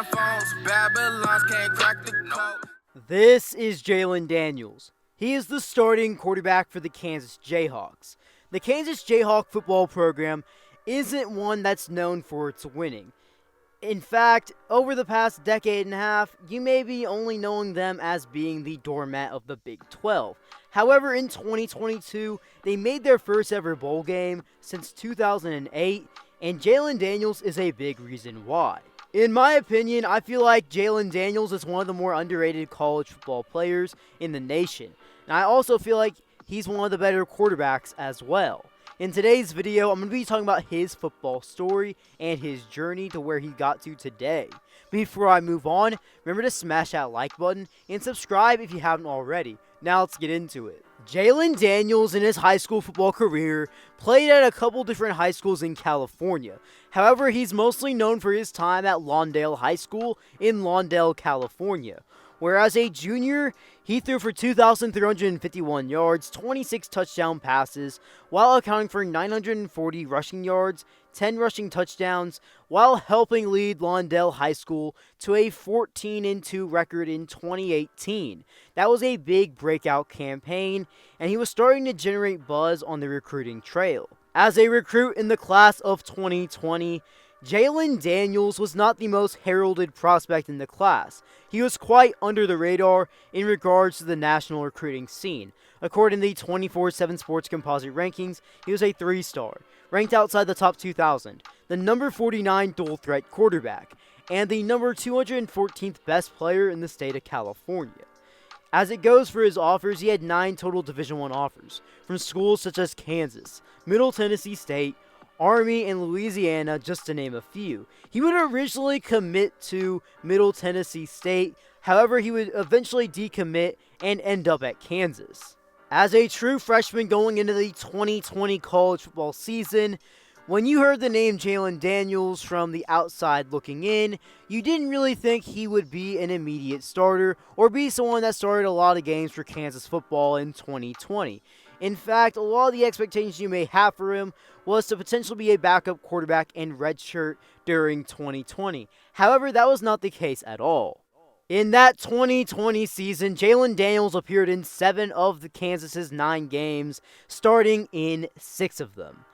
phones, Babylons can't crack the code. This is Jalon Daniels. He is the starting quarterback for the Kansas Jayhawks. The Kansas Jayhawk football program isn't one that's known for its winning. In fact, over the past decade and a half, you may be only knowing them as being the doormat of the Big 12. However, in 2022, they made their first ever bowl game since 2008, and Jalon Daniels is a big reason why. In my opinion, I feel like Jalon Daniels is one of the more underrated college football players in the nation. And I also feel like he's one of the better quarterbacks as well. In today's video, I'm going to be talking about his football story and his journey to where he got to today. Before I move on, remember to smash that like button and subscribe if you haven't already. Now let's get into it. Jalon Daniels in his high school football career played at a couple different high schools in California. However, he's mostly known for his time at Lawndale High School in Lawndale, California, where as a junior, he threw for 2,351 yards, 26 touchdown passes, while accounting for 940 rushing yards, 10 rushing touchdowns, while helping lead Lawndale High School to a 14-2 record in 2018. That was a big breakout campaign, and he was starting to generate buzz on the recruiting trail. As a recruit in the class of 2020, Jalon Daniels was not the most heralded prospect in the class. He was quite under the radar in regards to the national recruiting scene. According to the 24/7 Sports Composite rankings, he was a 3-star, ranked outside the top 2,000, the number 49 dual-threat quarterback, and the number 214th best player in the state of California. As it goes for his offers, he had 9 total Division I offers from schools such as Kansas, Middle Tennessee State, Army, and Louisiana, just to name a few. He would originally commit to Middle Tennessee State, however, he would eventually decommit and end up at Kansas. As a true freshman going into the 2020 college football season, when you heard the name Jalon Daniels from the outside looking in, you didn't really think he would be an immediate starter or be someone that started a lot of games for Kansas football in 2020. In fact, a lot of the expectations you may have for him was to potentially be a backup quarterback and redshirt during 2020. However, that was not the case at all. In that 2020 season, Jalon Daniels appeared in 7 of the Kansas's 9 games, starting in 6 of them.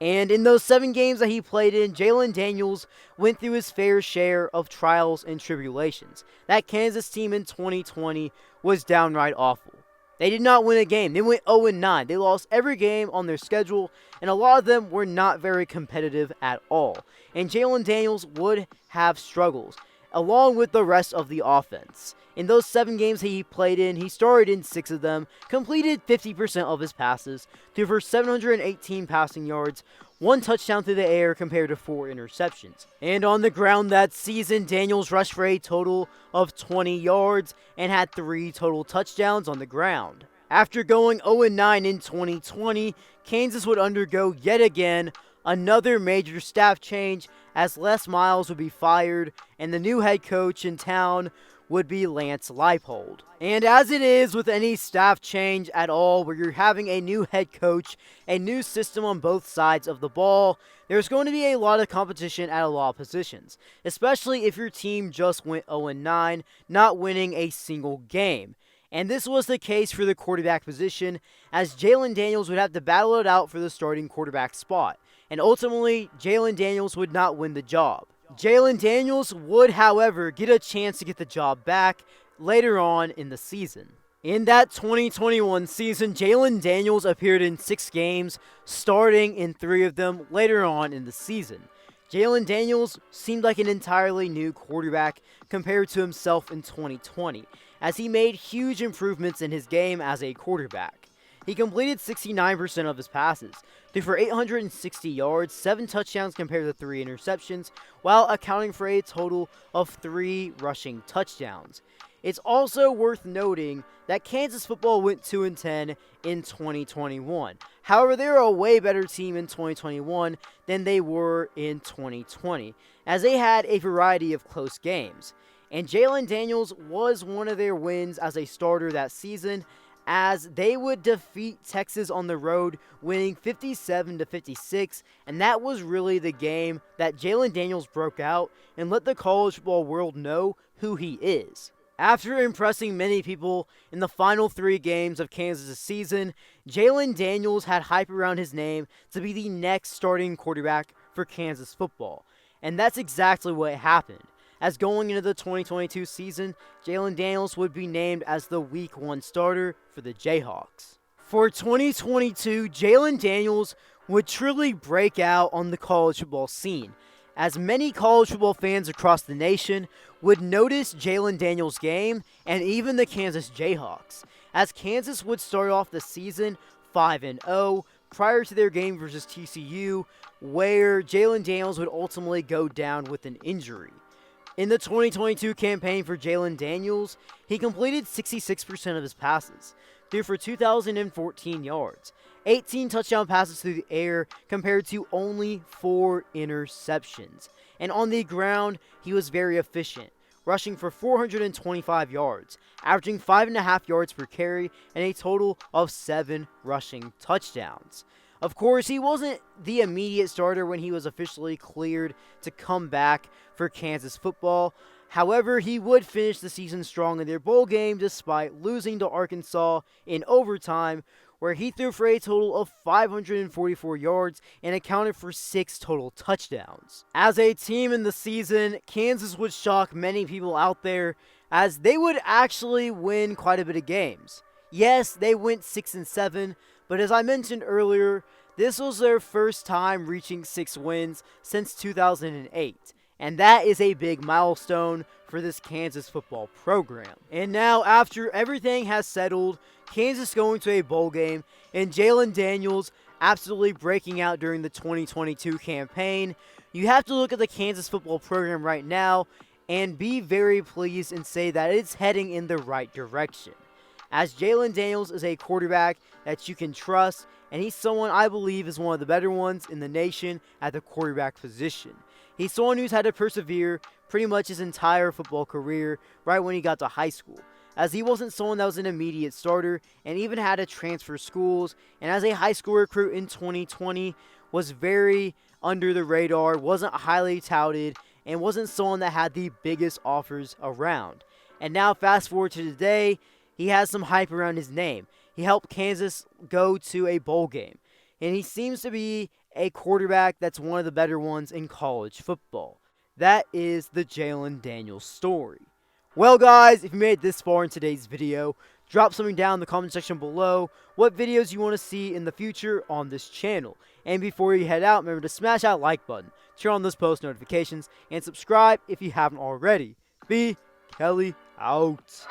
And in those 7 games that he played in, Jalon Daniels went through his fair share of trials and tribulations. That Kansas team in 2020 was downright awful. They did not win a game. They went 0-9. They lost every game on their schedule, and a lot of them were not very competitive at all. And Jalon Daniels would have struggles, along with the rest of the offense. In those 7 games he played in, he started in 6 of them, completed 50% of his passes, threw for 718 passing yards, 1 touchdown through the air compared to 4 interceptions. And on the ground that season, Daniels rushed for a total of 20 yards and had 3 total touchdowns on the ground. After going 0-9 in 2020, Kansas would undergo yet again another major staff change as Les Miles would be fired and the new head coach in town would be Lance Leipold. And as it is with any staff change at all, where you're having a new head coach, a new system on both sides of the ball, there's going to be a lot of competition at a lot of positions, especially if your team just went 0-9, not winning a single game. And this was the case for the quarterback position, as Jalon Daniels would have to battle it out for the starting quarterback spot. And ultimately, Jalon Daniels would not win the job. Jalon Daniels would, however, get a chance to get the job back later on in the season. In that 2021 season, Jalon Daniels appeared in 6 games, starting in 3 of them later on in the season. Jalon Daniels seemed like an entirely new quarterback compared to himself in 2020, as he made huge improvements in his game as a quarterback. He completed 69% of his passes, threw for 860 yards, 7 touchdowns compared to 3 interceptions, while accounting for a total of 3 rushing touchdowns. It's also worth noting that Kansas football went 2-10 in 2021. However, they were a way better team in 2021 than they were in 2020, as they had a variety of close games. And Jalon Daniels was one of their wins as a starter that season, as they would defeat Texas on the road, winning 57-56, and that was really the game that Jalon Daniels broke out and let the college football world know who he is. After impressing many people in the final 3 games of Kansas' season, Jalon Daniels had hype around his name to be the next starting quarterback for Kansas football, and that's exactly what happened. As going into the 2022 season, Jalon Daniels would be named as the Week 1 starter for the Jayhawks. For 2022, Jalon Daniels would truly break out on the college football scene, as many college football fans across the nation would notice Jalon Daniels' game and even the Kansas Jayhawks, as Kansas would start off the season 5-0 prior to their game versus TCU, where Jalon Daniels would ultimately go down with an injury. In the 2022 campaign for Jalon Daniels, he completed 66% of his passes, threw for 2,014 yards, 18 touchdown passes through the air compared to only 4 interceptions. And on the ground, he was very efficient, rushing for 425 yards, averaging 5.5 yards per carry, and a total of 7 rushing touchdowns. Of course, he wasn't the immediate starter when he was officially cleared to come back for Kansas football. However, he would finish the season strong in their bowl game despite losing to Arkansas in overtime, where he threw for a total of 544 yards and accounted for 6 total touchdowns. As a team in the season, Kansas would shock many people out there, as they would actually win quite a bit of games. Yes, they went 6-7, but as I mentioned earlier, this was their first time reaching 6 wins since 2008. And that is a big milestone for this Kansas football program. And now, after everything has settled, Kansas going to a bowl game, and Jalon Daniels absolutely breaking out during the 2022 campaign, you have to look at the Kansas football program right now and be very pleased and say that it's heading in the right direction. As Jalon Daniels is a quarterback that you can trust, and he's someone I believe is one of the better ones in the nation at the quarterback position. He's someone who's had to persevere pretty much his entire football career right when he got to high school, as he wasn't someone that was an immediate starter and even had to transfer schools, and as a high school recruit in 2020 was very under the radar, wasn't highly touted, and wasn't someone that had the biggest offers around. And now fast forward to today, he has some hype around his name. He helped Kansas go to a bowl game, and he seems to be a quarterback that's one of the better ones in college football. That is the Jalon Daniels story. Well guys, if you made it this far in today's video, drop something down in the comment section below what videos you want to see in the future on this channel. And before you head out, remember to smash that like button, turn on those post notifications, and subscribe if you haven't already. B. Kelly out.